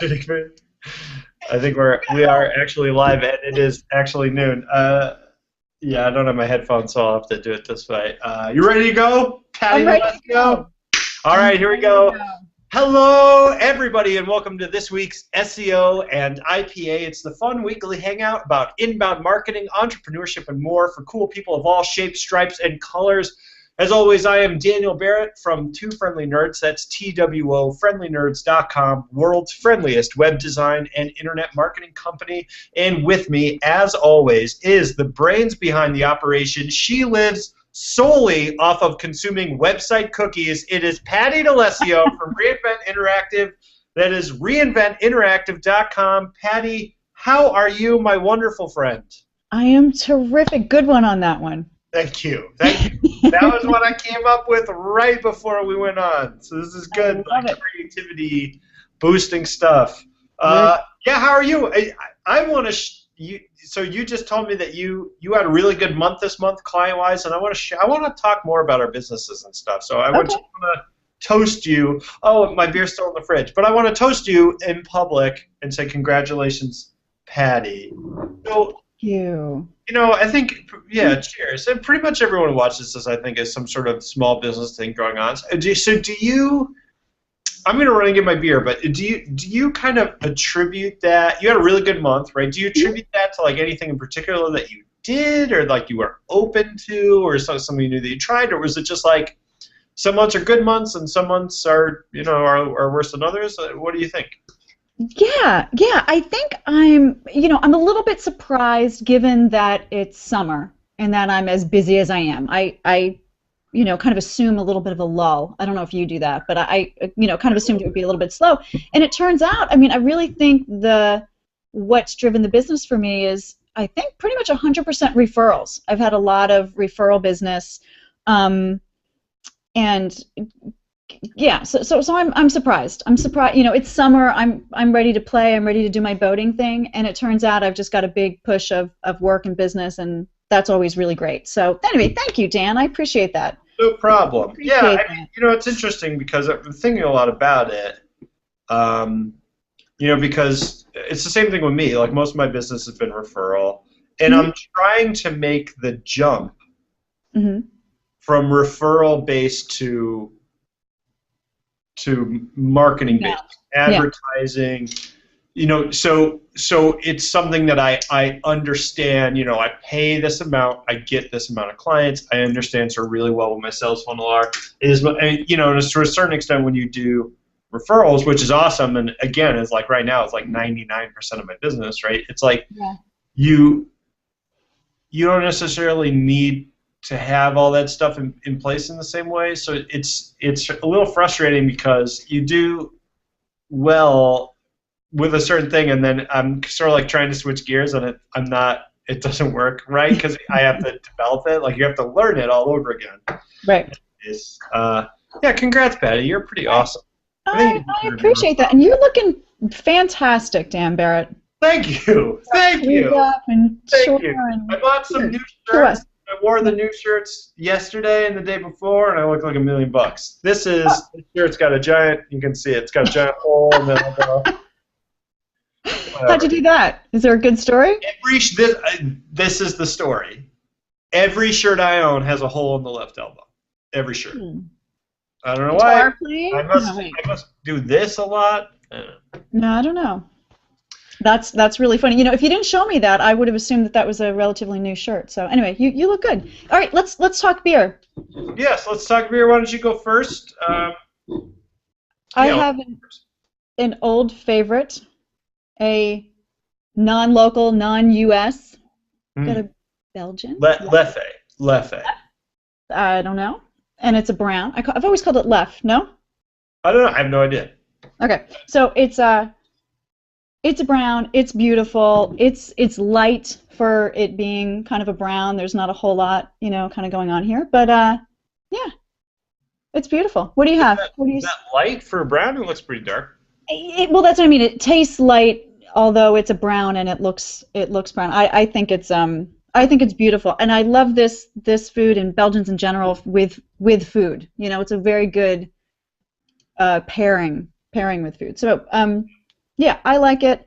I think we are actually live, and it is actually noon. Yeah, I don't have my headphones, so I'll have to do it this way. You ready to go? Patti, I'm ready let's to go. go. All I'm right, here we ready to go. go. Hello, everybody, and welcome to this week's SEO and IPA. It's the fun weekly hangout about inbound marketing, entrepreneurship, and more for cool people of all shapes, stripes, and colors. As always, I am Daniel Barrett from Two Friendly Nerds. That's TWO, friendlynerds.com, world's friendliest web design and internet marketing company. And with me, as always, is the brains behind the operation. She lives solely off of consuming website cookies. It is Patti D'Alessio from Reinvent Interactive. That is reinventinteractive.com. Patti, how are you, my wonderful friend? I am terrific. Good one on that one. Thank you. Thank you. That was what I came up with right before we went on. So this is good, like creativity boosting stuff. Yeah, how are you? I want to. So you just told me that you had a really good month this month, client-wise, and I want to talk more about our businesses and stuff. So I want to toast you. Oh, my beer's still in the fridge, but I want to toast you in public and say congratulations, Patti. So, you. You know, I think, yeah, cheers. And pretty much everyone who watches this, I think, is some sort of small business thing going on. So do you, I'm going to run and get my beer, but do you kind of attribute that, you had a really good month, right? Do you attribute that to, like, anything in particular that you did or, like, you were open to or something you knew that you tried? Or was it just, like, some months are good months and some months are, you know, are worse than others? What do you think? Yeah. I think I'm a little bit surprised given that it's summer and that I'm as busy as I am. I kind of assume a little bit of a lull. I don't know if you do that, but I kind of assumed it would be a little bit slow. And it turns out, I really think what's driven the business for me is, I think, pretty much 100% referrals. I've had a lot of referral business, and yeah, so I'm surprised. I'm surprised. It's summer. I'm ready to play. I'm ready to do my boating thing, and it turns out I've just got a big push of work and business, and that's always really great. So anyway, thank you, Dan. I appreciate that. No problem. Yeah, it's interesting because I've been thinking a lot about it. Because it's the same thing with me. Like, most of my business has been referral, and I'm trying to make the jump from referral based to marketing based, advertising. So it's something that I understand. I pay this amount, I get this amount of clients. I understand sort of really well what my sales funnel are. To a certain extent, when you do referrals, which is awesome, and again, it's like right now, it's like 99% of my business, right? It's like you don't necessarily need to have all that stuff in place in the same way. So it's a little frustrating because you do well with a certain thing, and then I'm sort of like trying to switch gears, and it doesn't work, right? Because I have to develop it. Like, you have to learn it all over again. Right. Yeah, congrats, Patti. You're pretty awesome. I appreciate that. And you're looking fantastic, Dan Barrett. Thank you. Thank you. I bought some new shirts. I wore the new shirts yesterday and the day before, and I look like $1 million. This shirt's got a giant, you can see it, it's got a giant hole in the elbow. How'd you do that? Is there a good story? This is the story. Every shirt I own has a hole in the left elbow. Every shirt. I don't know why. I must do this a lot. No, I don't know. That's really funny. If you didn't show me that, I would have assumed that was a relatively new shirt. So anyway, you look good. All right, let's talk beer. Yes, let's talk beer. Why don't you go first? I have an old favorite, a non-local, non-U.S. Got a Belgian. Leffe. I don't know. And it's a brown. I've always called it Leffe. No? I don't know. I have no idea. Okay, so it's a brown. It's beautiful. It's light for it being kind of a brown. There's not a whole lot, kind of going on here. But yeah, it's beautiful. What do you have? Is that light for a brown? It looks pretty dark. Well, that's what I mean. It tastes light, although it's a brown and it looks brown. I think it's beautiful, and I love this food and Belgians in general with food. It's a very good pairing with food. So Yeah, I like it.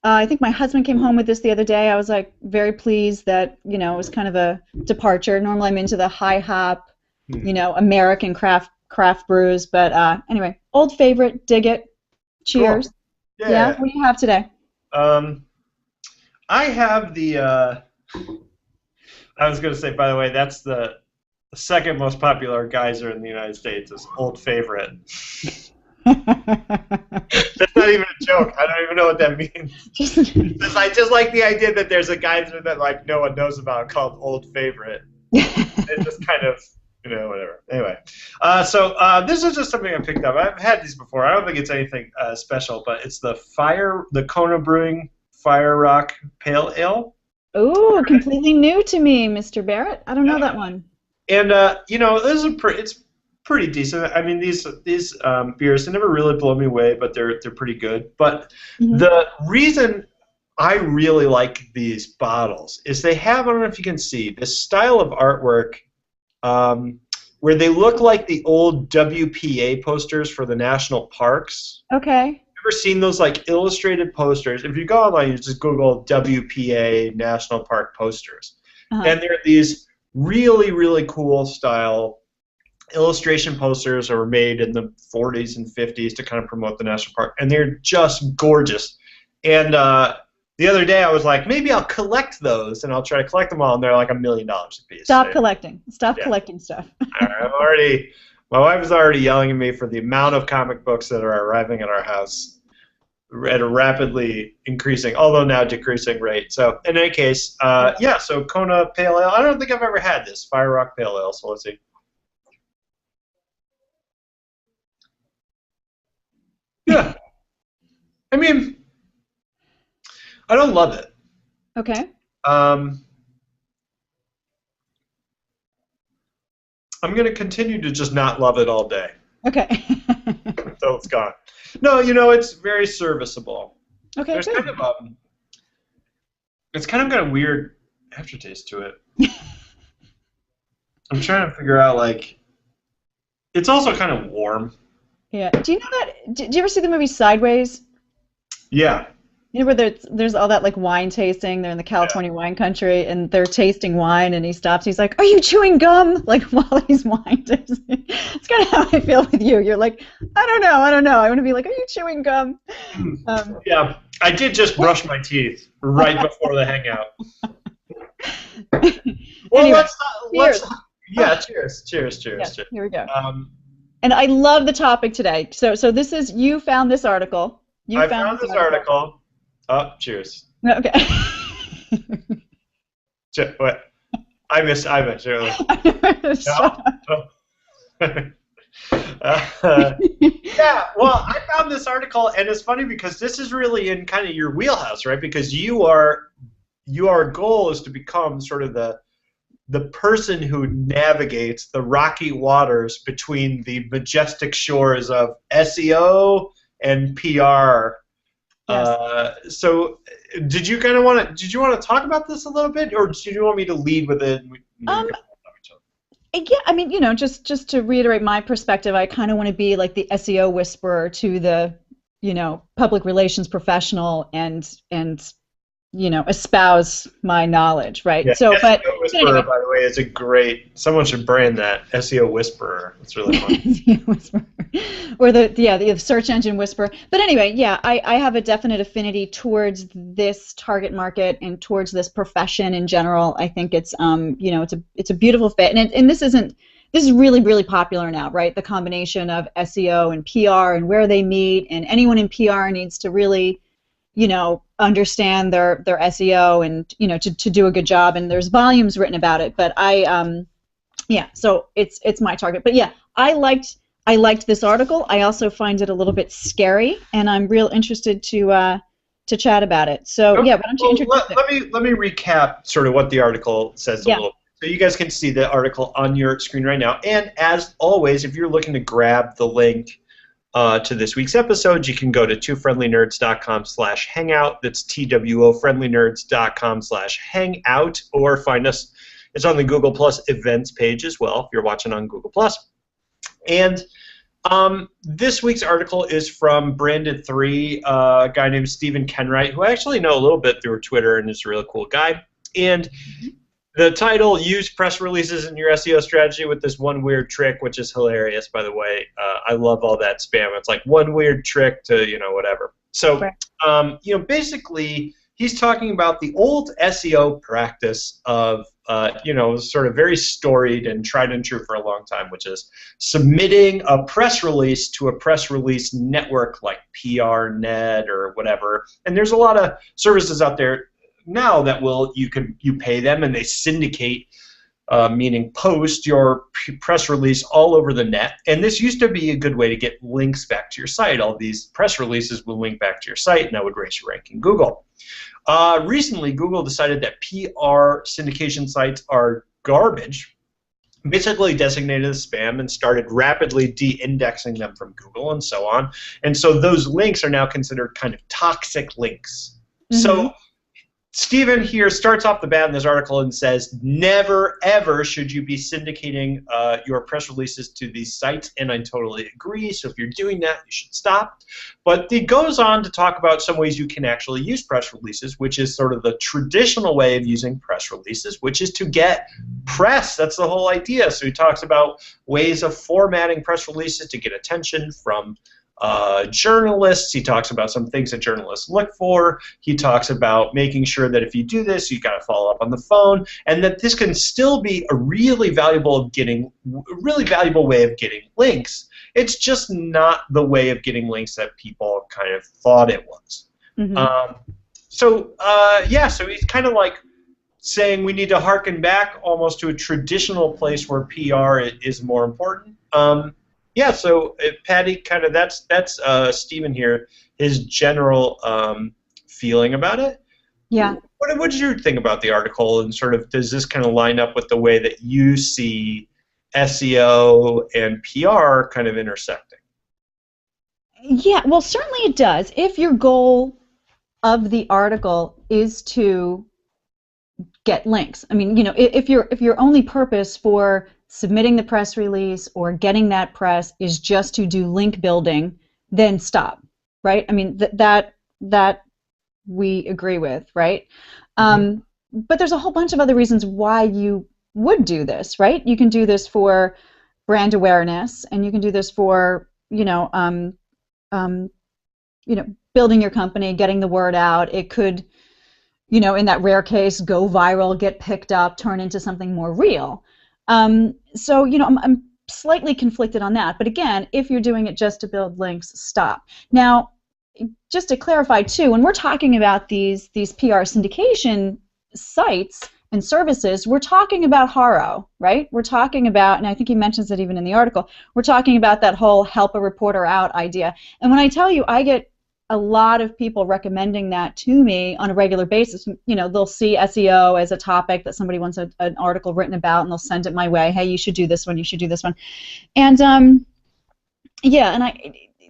I think my husband came home with this the other day. I was like very pleased that, it was kind of a departure. Normally I'm into the high hop, Hmm. American craft brews, but anyway, old favorite, dig it. Cool. Cheers. Yeah, Yeah. what do you have today? Um, I have the. I was going to say, by the way, that's the second most popular geyser in the United States is Old Favorite. That's not even a joke. I don't even know what that means. I just like the idea that there's a geyser that like no one knows about called Old Favorite. It just kind of, whatever. Anyway, so this is just something I picked up. I've had these before. I don't think it's anything special, but it's the Kona Brewing Fire Rock Pale Ale. Ooh, completely new to me, Mr. Barrett. I don't know that one. And this is it's pretty decent. I mean, these beers, they never really blow me away, but they're pretty good. But the reason I really like these bottles is they have, I don't know if you can see, this style of artwork where they look like the old WPA posters for the national parks. Okay. Ever seen those like illustrated posters? If you go online, you just Google WPA National Park posters, and they're these really, really cool style illustration posters that were made in the 40s and 50s to kind of promote the national park, and they're just gorgeous. And the other day I was like, maybe I'll collect those, and I'll try to collect them all, and they're like $1 million a piece. Stop collecting. Stop collecting stuff. My wife is already yelling at me for the amount of comic books that are arriving at our house at a rapidly increasing, although now decreasing rate. So in any case, so Kona Pale Ale. I don't think I've ever had this Fire Rock Pale Ale, so let's see. Yeah. I mean, I don't love it. Okay. I'm going to continue to just not love it all day. Okay. Until it's gone. No, it's very serviceable. Okay, There's good. it's kind of got a weird aftertaste to it. I'm trying to figure out, like, it's also kind of warm. Yeah. Do you know that? Did you ever see the movie Sideways? Yeah. You know where there's all that like wine tasting. They're in the California wine country, and they're tasting wine, and he stops. He's like, "Are you chewing gum?" Like while he's wine tasting. It's kind of how I feel with you. You're like, I don't know. I want to be like, "Are you chewing gum?" Yeah, I did just brush my teeth right before the hangout. Well, anyway, cheers. Cheers. Here we go. And I love the topic today. So this is, you found this article. I found this article. Oh, cheers. Okay. What? I missed. Surely. Shut up. Yeah, well, I found this article, and it's funny because this is really in kind of your wheelhouse, right? Because your goal is to become sort of the person who navigates the rocky waters between the majestic shores of SEO and PR. Yes. So, did you want to talk about this a little bit, or did you want me to lead with it? Yeah, I mean, just to reiterate my perspective, I kind of want to be like the SEO whisperer to the, public relations professional and espouse my knowledge, right? Yeah, So, SEO Whisperer, by the way, is a great. Someone should brand that SEO Whisperer. It's really fun. SEO Whisperer, or the search engine whisperer. But anyway, yeah, I have a definite affinity towards this target market and towards this profession in general. I think it's it's a beautiful fit, and this is really, really popular now, right? The combination of SEO and PR and where they meet, and anyone in PR needs to really understand their SEO and to do a good job, and there's volumes written about it. But so it's my target. But yeah, I liked this article. I also find it a little bit scary, and I'm real interested to chat about it. So yeah, why don't you introduce it? Let me recap sort of what the article says a little. So you guys can see the article on your screen right now. And as always, if you're looking to grab the link to this week's episode, you can go to twofriendlynerds.com/hangout. That's twofriendlynerds.com/hangout, or find us. It's on the Google Plus events page as well if you're watching on Google Plus. And This week's article is from Branded3, a guy named Stephen Kenwright, who I actually know a little bit through Twitter and is a really cool guy. And the title, Use Press Releases in Your SEO Strategy with This One Weird Trick, which is hilarious, by the way. I love all that spam. It's like one weird trick to, whatever. So, basically, he's talking about the old SEO practice of, sort of very storied and tried and true for a long time, which is submitting a press release to a press release network like PRNet or whatever. And there's a lot of services out there now that you pay them and they syndicate, meaning post your press release all over the net. And this used to be a good way to get links back to your site. All these press releases will link back to your site, and that would raise your rank in Google. Recently, Google decided that PR syndication sites are garbage, basically designated as spam, and started rapidly de-indexing them from Google and so on. And so those links are now considered kind of toxic links. Mm-hmm. So Stephen here starts off the bat in this article and says, never, ever should you be syndicating your press releases to these sites, and I totally agree. So if you're doing that, you should stop. But he goes on to talk about some ways you can actually use press releases, which is sort of the traditional way of using press releases, which is to get press. That's the whole idea. So he talks about ways of formatting press releases to get attention from journalists. He talks about some things that journalists look for. He talks about making sure that if you do this, you got to follow up on the phone, and that this can still be a really valuable way of getting links. It's just not the way of getting links that people kind of thought it was. Mm-hmm. So he's kind of like saying we need to harken back almost to a traditional place where PR is more important. So Patti, kind of that's Stephen here, his general feeling about it. Yeah. What did you think about the article, and sort of does this kind of line up with the way that you see SEO and PR kind of intersecting? Yeah, well, certainly it does. If your goal of the article is to get links, I mean, if your only purpose for submitting the press release or getting that press is just to do link building, then stop, right? I mean, that we agree with, right? Mm-hmm. But there's a whole bunch of other reasons why you would do this, right? You can do this for brand awareness, and you can do this for, building your company, getting the word out. It could, in that rare case, go viral, get picked up, turn into something more real. I'm slightly conflicted on that. But again, if you're doing it just to build links, stop. Now, just to clarify too, when we're talking about these PR syndication sites and services, we're talking about HARO, right? We're talking about, and I think he mentions it even in the article, we're talking about that whole HelpAReporterOut idea. And when I tell you, I get a lot of people recommending that to me on a regular basis. They'll see SEO as a topic that somebody wants an article written about, and they'll send it my way. Hey, you should do this one. You should do this one. And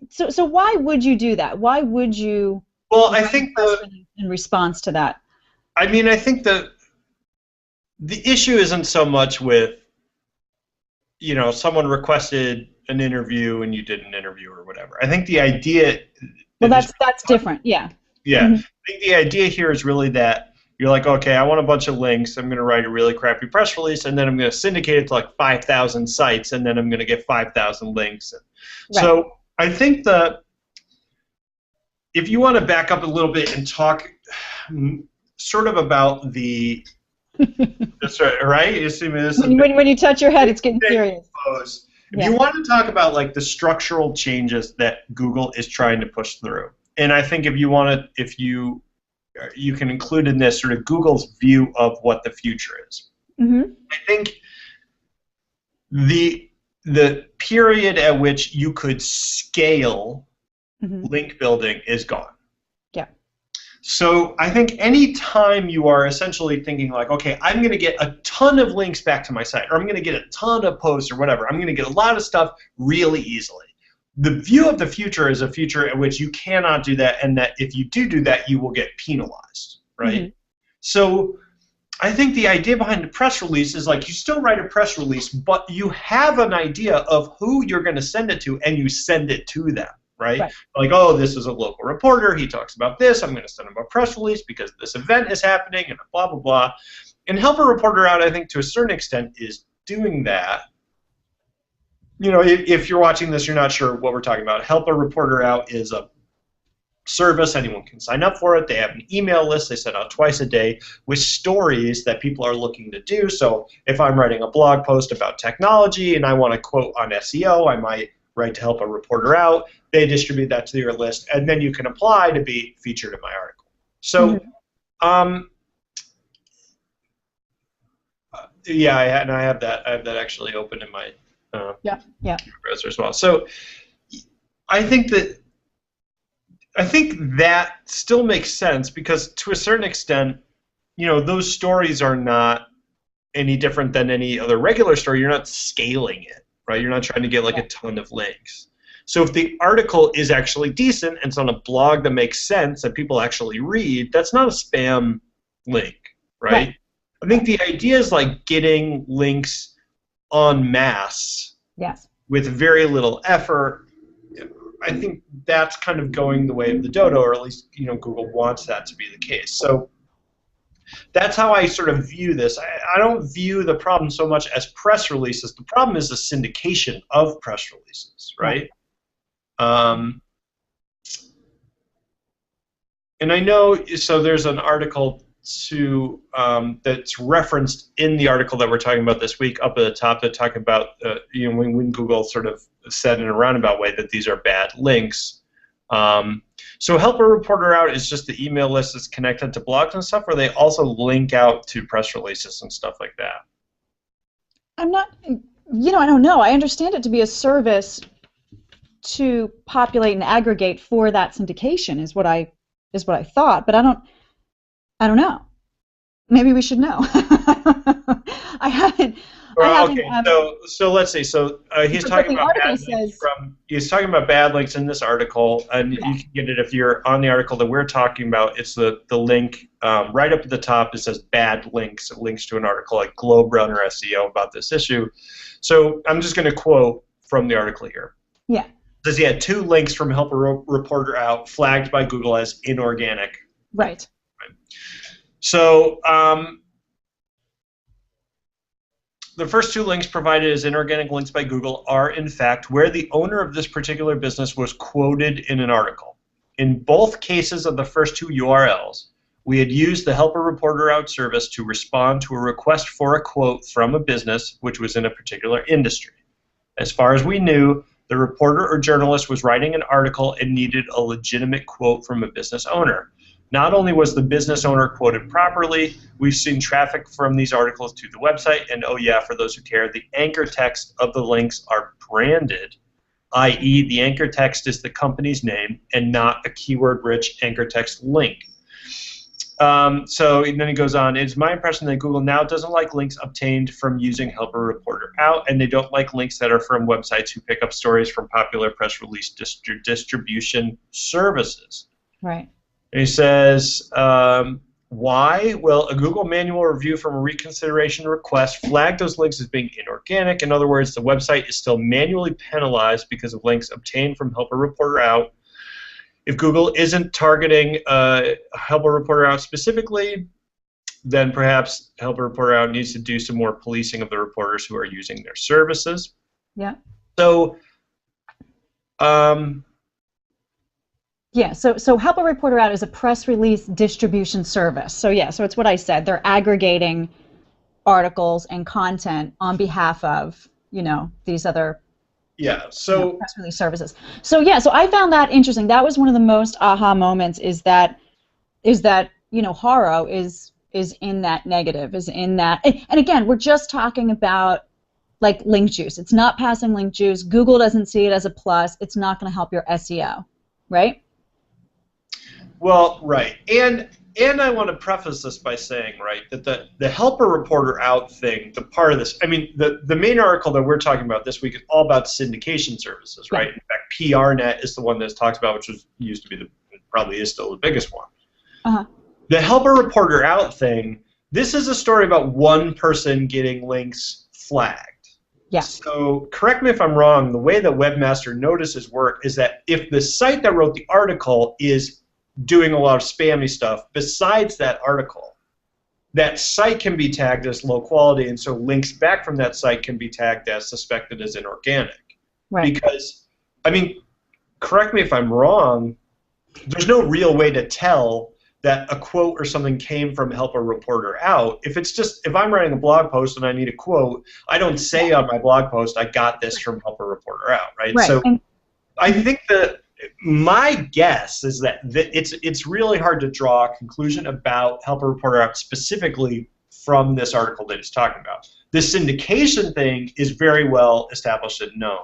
so why would you do that? Why would you? Well, I think in response to that. I mean, I think the issue isn't so much with someone requested an interview and you did an interview or whatever. I think the idea. Well, that's different, yeah. Yeah, mm-hmm. I think the idea here is really that you're like, okay, I want a bunch of links. I'm going to write a really crappy press release, and then I'm going to syndicate it to like 5,000 sites, and then I'm going to get 5,000 links. Right. So I think if you want to back up a little bit and talk sort of about the that's right. You see me this when you touch your head, it's getting serious. If you want to talk about like the structural changes that Google is trying to push through, and I think if you can include in this sort of Google's view of what the future is. Mm-hmm. I think the period at which you could scale mm-hmm. link building is gone. Yeah. So I think any time you are essentially thinking like, okay, I'm going to get a ton of links back to my site, or I'm going to get a ton of posts or whatever, I'm going to get a lot of stuff really easily. The view of the future is a future at which you cannot do that, and that if you do that, you will get penalized, right? Mm-hmm. So I think the idea behind the press release is like you still write a press release, but you have an idea of who you're going to send it to, and you send it to them, right? Like, oh, this is a local reporter. He talks about this. I'm going to send him a press release because this event is happening, and blah, blah, blah. And Help a Reporter Out, I think, to a certain extent, is doing that. You know, if you're watching this, you're not sure what we're talking about. Help a Reporter Out is a service. Anyone can sign up for it. They have an email list they send out twice a day with stories that people are looking to do. So if I'm writing a blog post about technology and I want to quote on SEO, I might write to Help a Reporter Out. They distribute that to your list, and then you can apply to be featured in my article. So, yeah, I have that actually open in my browser as well. So I think that still makes sense because to a certain extent, you know, those stories are not any different than any other regular story. You're not scaling it, right? You're not trying to get like a ton of links. So if the article is actually decent and it's on a blog that makes sense that people actually read, that's not a spam link, right? I think the idea is like getting links en masse with very little effort. I think that's kind of going the way of the dodo, or at least, you know, Google wants that to be the case. So that's how I sort of view this. I don't view the problem so much as press releases. The problem is the syndication of press releases, right? And I know, so there's an article that's referenced in the article that we're talking about this week up at the top that talk about you know, when Google sort of said in a roundabout way that these are bad links. So Help a Reporter Out is just the email list that's connected to blogs and stuff, or they also link out to press releases and stuff like that? I'm not, you know, I don't know. I understand it to be a service to populate and aggregate for that syndication is what I thought, but I don't know. Maybe we should know. I haven't. Well, okay, so let's see. So he's talking about bad links he's talking about bad links in this article, and you can get it if you're on the article that we're talking about. It's the link right up at the top. It says bad links. It links to an article like Globe Runner SEO about this issue. So I'm just going to quote from the article here. Yeah. It says he had 2 links from Help a Reporter Out flagged by Google as inorganic. Right. So the first 2 links provided as inorganic links by Google are, in fact, where the owner of this particular business was quoted in an article. In both cases of the first 2 URLs, we had used the Help a Reporter Out service to respond to a request for a quote from a business which was in a particular industry. As far as we knew, the reporter or journalist was writing an article and needed a legitimate quote from a business owner. Not only was the business owner quoted properly, we've seen traffic from these articles to the website, and oh yeah, for those who care, the anchor text of the links are branded, i.e. the anchor text is the company's name and not a keyword-rich anchor text link. So and then he goes on, it's my impression that Google now doesn't like links obtained from using Help a Reporter Out, and they don't like links that are from websites who pick up stories from popular press release distribution services. Right. And he says, why? Well, a Google manual review from a reconsideration request flagged those links as being inorganic. In other words, the website is still manually penalized because of links obtained from Help a Reporter Out. If Google isn't targeting Help a Reporter Out specifically, then perhaps Help a Reporter Out needs to do some more policing of the reporters who are using their services. Yeah. So, yeah, so Help a Reporter Out is a press release distribution service. So yeah, so it's what I said. They're aggregating articles and content on behalf of, you know, these other press release services. So yeah, so I found that interesting. That was one of the most aha moments is that you know, Haro is in that negative, is in that, and again, we're just talking about like link juice. It's not passing link juice. Google doesn't see it as a plus. It's not going to help your SEO, right? Well, right, and I want to preface this by saying, right, that the Help a Reporter Out thing, the part of this, I mean, the main article that we're talking about this week is all about syndication services, right? In fact, PRNet is the one that's talked about, which used to be probably is still the biggest one. The Help a Reporter Out thing this is a story about one person getting links flagged. Yeah. So correct me if I'm wrong, the way that Webmaster Notices work is that if the site that wrote the article is doing a lot of spammy stuff besides that article, that site can be tagged as low quality, and so links back from that site can be tagged as suspected as inorganic. Right. Because, I mean, correct me if I'm wrong, there's no real way to tell that a quote or something came from HelpAReporterOut. If I'm writing a blog post and I need a quote, I don't say on my blog post, I got this from HelpAReporterOut, right? So I think that my guess is that it's really hard to draw a conclusion about HelpAReporterOut specifically from this article that it's talking about. The syndication thing is very well established and known.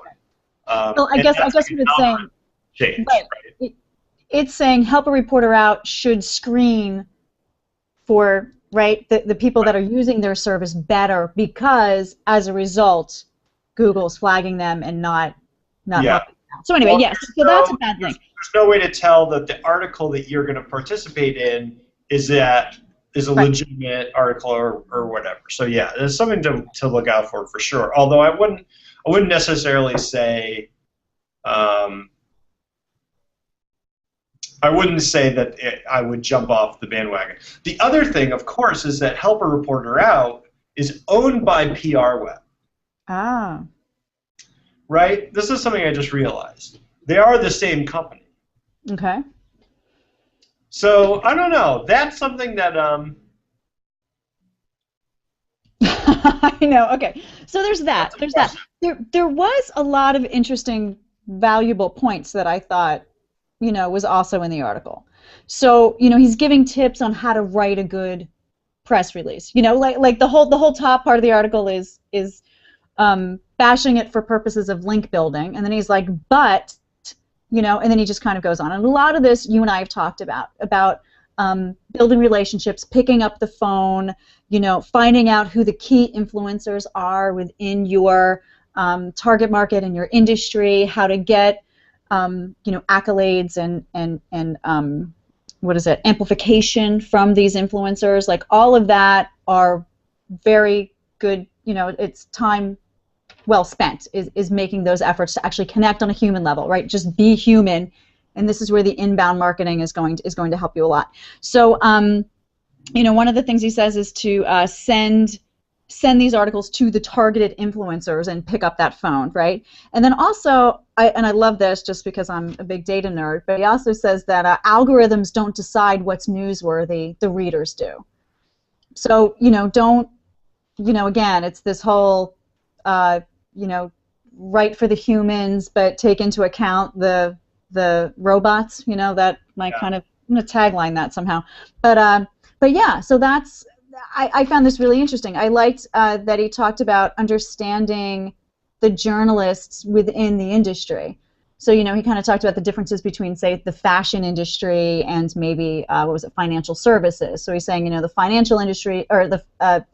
Well, I guess what it's saying. Change, right. It's saying HelpAReporterOut should screen for the people that are using their service better, because as a result, Google's flagging them and not helping them. So anyway, yes, so that's a bad link. There's no way to tell that the article that you're going to participate in is a legitimate article or whatever. So yeah, there's something to look out for sure. Although I wouldn't necessarily say I wouldn't say that I would jump off the bandwagon. The other thing, of course, is that HelpAReporterOut is owned by PRWeb. Ah. Right? This is something I just realized. They are the same company. Okay. So, I don't know. That's something that... I know. Okay. So there's that. There was a lot of interesting, valuable points that I thought, was also in the article. So, he's giving tips on how to write a good press release. Like the whole top part of the article is bashing it for purposes of link building, and then he's like, but, and then he just kind of goes on. And a lot of this you and I have talked about building relationships, picking up the phone, finding out who the key influencers are within your target market and your industry, how to get accolades and amplification from these influencers. Like, all of that are very good. It's time well spent is making those efforts to actually connect on a human level, right? Just be human, and this is where the inbound marketing is going to help you a lot. So, one of the things he says is to send these articles to the targeted influencers and pick up that phone, right? And then also, I love this just because I'm a big data nerd, but he also says that algorithms don't decide what's newsworthy, the readers do. So, don't, again, it's this whole, write for the humans, but take into account the robots, that might kind of, I'm going to tagline that somehow. But yeah, so that's, I found this really interesting. I liked that he talked about understanding the journalists within the industry. So, he kind of talked about the differences between, say, the fashion industry and maybe, financial services. So he's saying, the financial industry, or the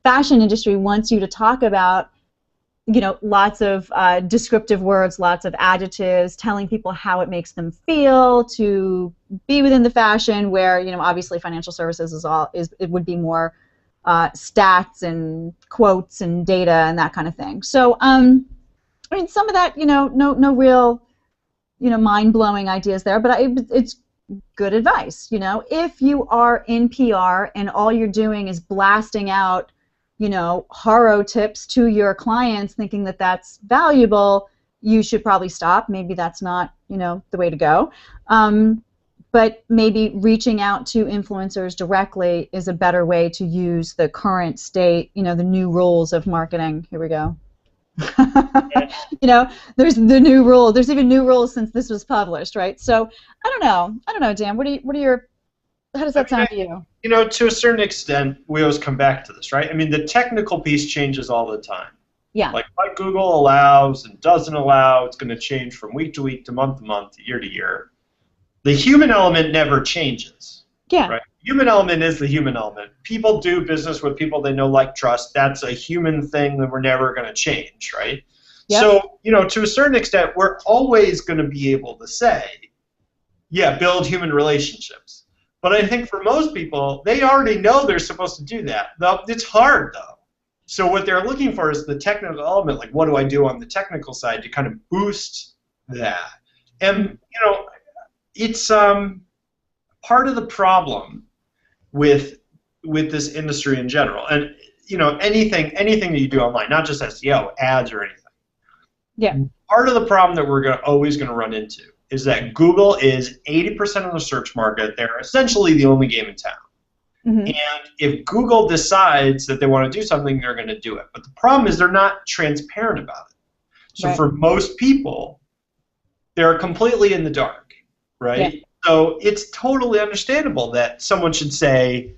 fashion industry wants you to talk about, lots of descriptive words, lots of adjectives, telling people how it makes them feel to be within the fashion, where, obviously financial services it would be more stats and quotes and data and that kind of thing. So, some of that, no real, mind-blowing ideas there, but it's good advice. If you are in PR and all you're doing is blasting out, horror tips to your clients, thinking that that's valuable, you should probably stop. Maybe that's not, the way to go. But maybe reaching out to influencers directly is a better way to use the current state, the new rules of marketing. Here we go. There's the new rule. There's even new rules since this was published, right? So I don't know, Dan. How does that sound to you? To a certain extent, we always come back to this, right? I mean, the technical piece changes all the time. Yeah. Like what Google allows and doesn't allow, it's going to change from week to week to month, to year to year. The human element never changes. Yeah. Right? Human element is the human element. People do business with people they know, like, trust. That's a human thing that we're never going to change, right? Yep. So, to a certain extent, we're always going to be able to say, yeah, build human relationships. But I think for most people, they already know they're supposed to do that. It's hard, though. So what they're looking for is the technical element, like what do I do on the technical side to kind of boost that. And, it's part of the problem with this industry in general. And, anything that you do online, not just SEO, ads or anything. Yeah. Part of the problem that we're always going to run into is that Google is 80% of the search market. They're essentially the only game in town. Mm-hmm. And if Google decides that they want to do something, they're going to do it. But the problem is they're not transparent about it. So Right. for most people, they're completely in the dark, right? Yeah. So it's totally understandable that someone should say,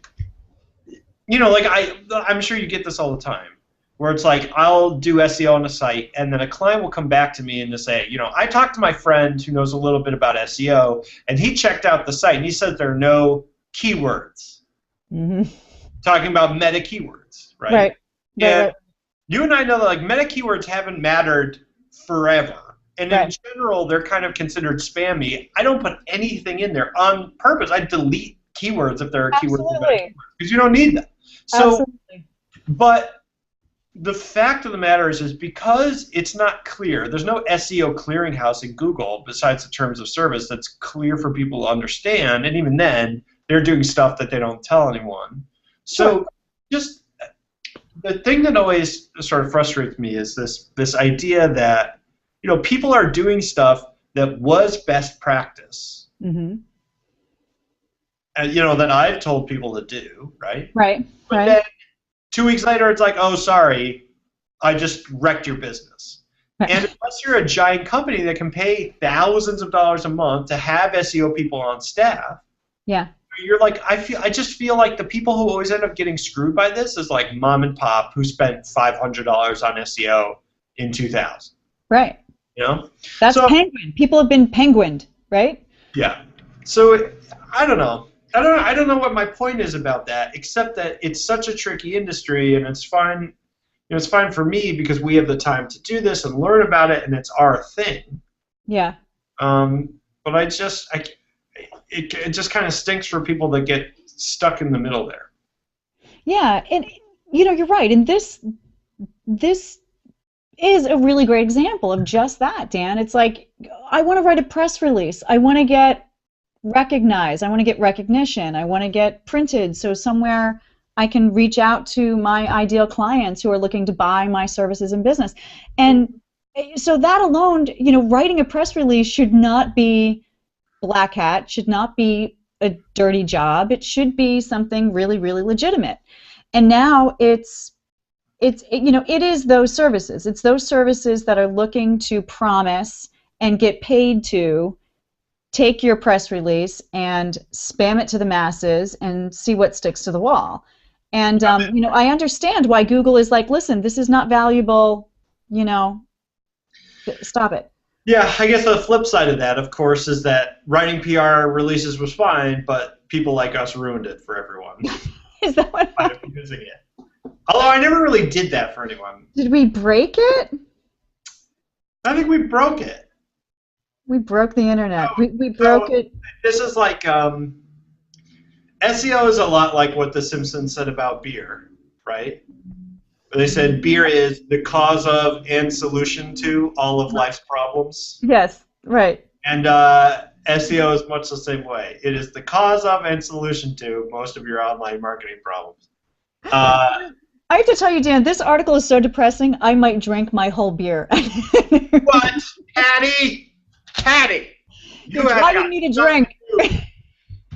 like I'm sure you get this all the time, where it's like I'll do SEO on a site, and then a client will come back to me and just say, I talked to my friend who knows a little bit about SEO, and he checked out the site, and he said there are no keywords. Mm-hmm. Talking about meta keywords, right? Right. And Right. you and I know that meta keywords haven't mattered forever. And in general, they're kind of considered spammy. I don't put anything in there on purpose. I delete keywords if there are keywords because you don't need them. So, Absolutely. But the fact of the matter is because it's not clear, there's no SEO clearinghouse in Google besides the terms of service that's clear for people to understand, and even then, they're doing stuff that they don't tell anyone. So just the thing that always sort of frustrates me is this idea that people are doing stuff that was best practice, Mm-hmm. and that I've told people to do, right? Right. But then 2 weeks later, it's like, oh, sorry, I just wrecked your business. Right. And unless you're a giant company that can pay thousands of dollars a month to have SEO people on staff, Yeah. you're like, I just feel like the people who always end up getting screwed by this is like mom and pop who spent $500 on SEO in 2000. Right. That's penguin. People have been penguined, right? Yeah. So I don't know. I don't know what my point is about that, except that it's such a tricky industry, and it's fine. It's fine for me because we have the time to do this and learn about it, and it's our thing. Yeah. But it just kind of stinks for people that get stuck in the middle there. Yeah, and you're right. And this is a really great example of just that, Dan. It's like, I want to write a press release. I want to get recognized. I want to get recognition. I want to get printed so somewhere I can reach out to my ideal clients who are looking to buy my services and business. And so that alone, writing a press release should not be black hat, should not be a dirty job. It should be something really, really legitimate. And now it is those services. It's those services that are looking to promise and get paid to take your press release and spam it to the masses and see what sticks to the wall. And I understand why Google is like, listen, this is not valuable. Stop it. Yeah, I guess the flip side of that, of course, is that writing PR releases was fine, but people like us ruined it for everyone. Is that what happened? Using it. Although I never really did that for anyone. Did we break it? I think we broke it. We broke the internet. We broke it. This is like SEO is a lot like what The Simpsons said about beer, right? They said beer is the cause of and solution to all of life's problems. Yes, right. And SEO is much the same way. It is the cause of and solution to most of your online marketing problems. I have to tell you, Dan, this article is so depressing, I might drink my whole beer. What? Patti! You're driving me to drink.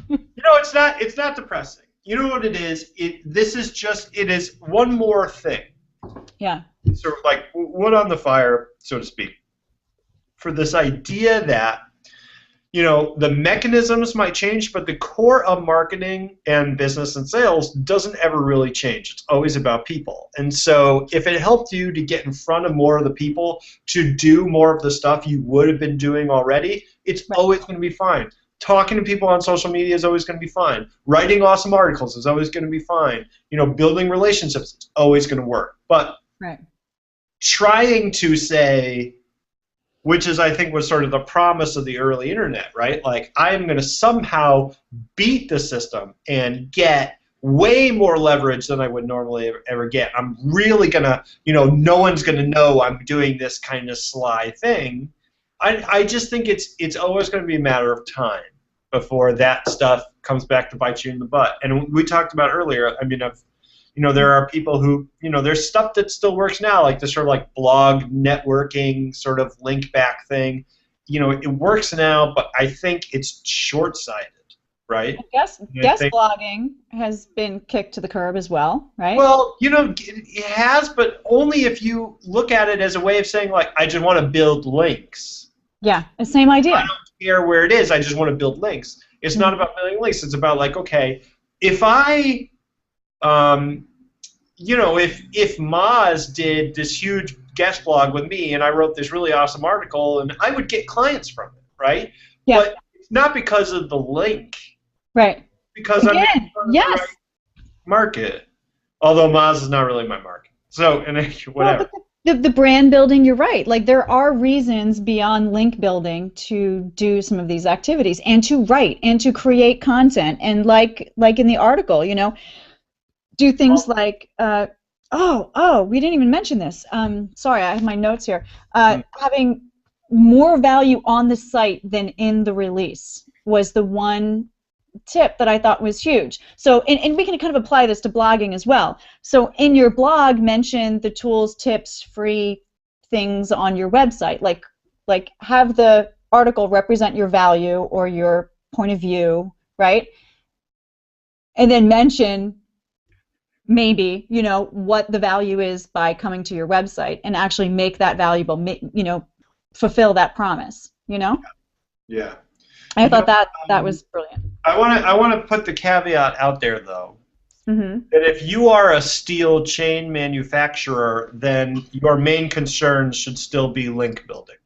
It's not depressing. You know what it is? It is one more thing. Yeah. Sort of like wood on the fire, so to speak, for this idea that, the mechanisms might change, but the core of marketing and business and sales doesn't ever really change. It's always about people. And so if it helped you to get in front of more of the people, to do more of the stuff you would have been doing already, it's always going to be fine. Talking to people on social media is always going to be fine. Writing awesome articles is always going to be fine. Building relationships is always going to work. But trying to say, which is, I think, was sort of the promise of the early internet, right? Like, I'm going to somehow beat the system and get way more leverage than I would normally ever get. I'm really going to, no one's going to know I'm doing this kind of sly thing. I just think it's always going to be a matter of time before that stuff comes back to bite you in the butt. And we talked about earlier, I mean, there are people who, there's stuff that still works now, like the sort of like blog networking sort of link back thing. It works now, but I think it's short-sighted, right? Guest blogging has been kicked to the curb as well, right? Well, it has, but only if you look at it as a way of saying, like, I just want to build links. Yeah, the same idea. I don't care where it is, I just want to build links. It's not about building links, it's about, like, okay, if I... if Moz did this huge guest blog with me and I wrote this really awesome article, and I would get clients from it, right? Yeah. But it's not because of the link. Right. Because I'm in the right market. Although Moz is not really my market. So, whatever. Well, the brand building, you're right. Like, there are reasons beyond link building to do some of these activities and to write and to create content. And like in the article, do things like, we didn't even mention this. Sorry, I have my notes here. Having more value on the site than in the release was the one tip that I thought was huge. So, and we can kind of apply this to blogging as well. So in your blog, mention the tools, tips, free things on your website. Like have the article represent your value or your point of view, right? And then mention maybe, what the value is by coming to your website and actually make that valuable, fulfill that promise, Yeah. I thought that was brilliant. I want to put the caveat out there, though, that if you are a steel chain manufacturer, then your main concern should still be link building.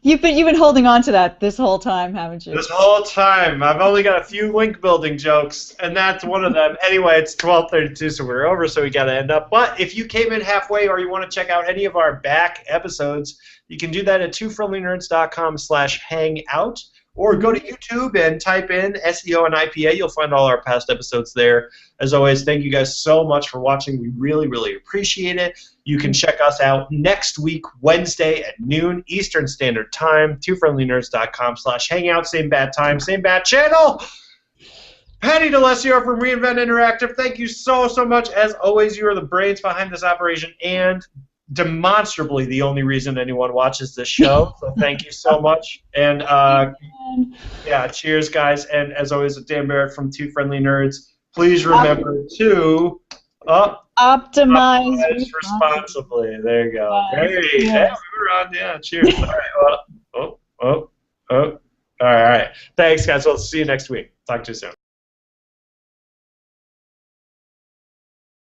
You've been holding on to that this whole time, haven't you? This whole time. I've only got a few link building jokes, and that's one of them. Anyway, it's 12:32, so we're over, so we got to end up. But if you came in halfway or you want to check out any of our back episodes, you can do that at twofriendlynerds.com/hangout, or go to YouTube and type in SEO and IPA. You'll find all our past episodes there. As always, thank you guys so much for watching. We really, really appreciate it. You can check us out next week, Wednesday at noon Eastern Standard Time, twofriendlynerds.com/hangout. Same bad time, same bad channel. Patti DeLessio from Reinvent Interactive, thank you so, so much. As always, you are the brains behind this operation and demonstrably the only reason anyone watches this show. So thank you so much. And yeah, cheers, guys. And as always, Dan Barrett from Two Friendly Nerds. Please remember to optimize responsibly. There you go. Hey, we were on. Yeah, cheers. All right. All right. Thanks, guys. We'll see you next week. Talk to you soon.